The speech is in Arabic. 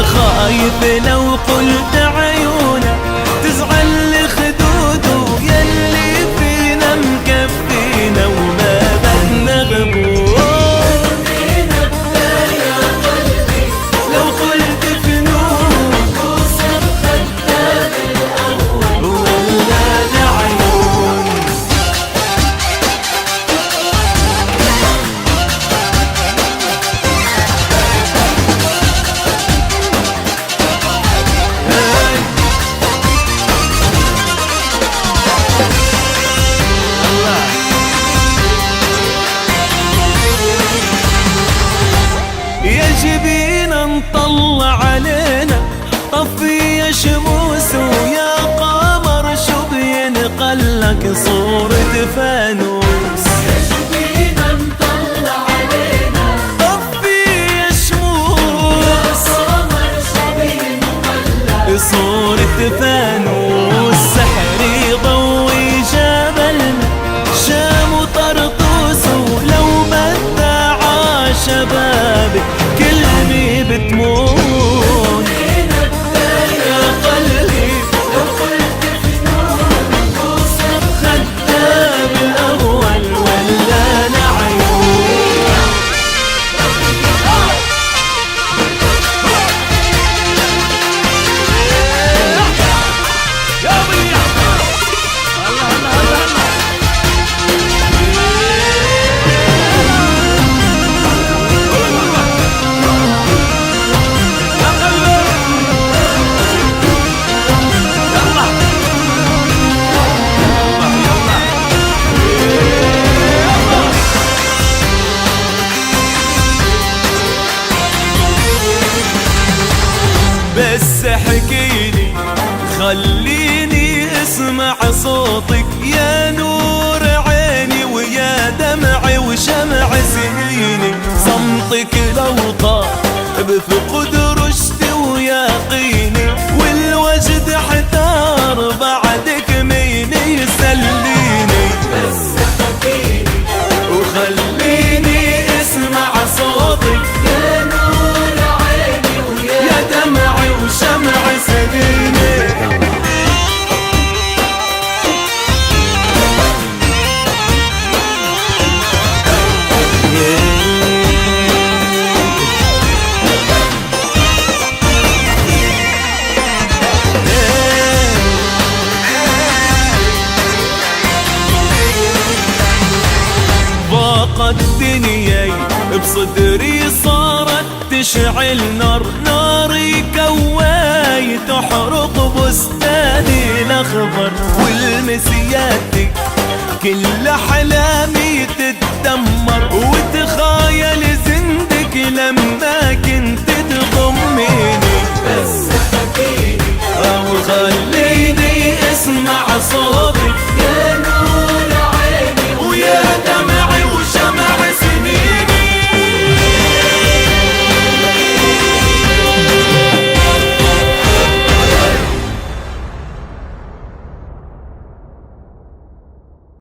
خايف لو قلت عيونه تزعل لخدوده يلي فينا مكفينا وما بدنا غبور. بدينا بداية قلبي لو قلت فنون توصف خدام الأول ولا العيون. يجبينا نطلع علينا طفي يا شموس ويا قمر شو بينقلك صورة فانوس. يجبينا نطلع علينا طفي يا شموس يا قمر شو بينقلك صورة فانوس. سحر يضوي جبلنا شام وطرطوس ولو متع شبابك كلمة بتموت. بدينا بداية قلبي لو قلت فنون توصف خدام الأول ولا العيون. يا بيا هلا هلا هلا هلا بس احكيلي خليني اسمع صوتك يا نور عيني ويا دمعي وشمع سنيني. صمتك لو طار بفقد رشدي ويقيني والوجد احتار بعدك مين يسليني. بس احكيلي وخليني اسمع صوتك يا نور عيني ويا دمعي وشمع سنيني. ضاقت دنياي بصدري صارت تشعل نار ناري كواي تحرق بستاني الأخضر والمسياتك كل أحلامي تتدمر وتخايل زندك لما كنت تضميني. بس حكيني أو خليني اسمع صوتك يا نور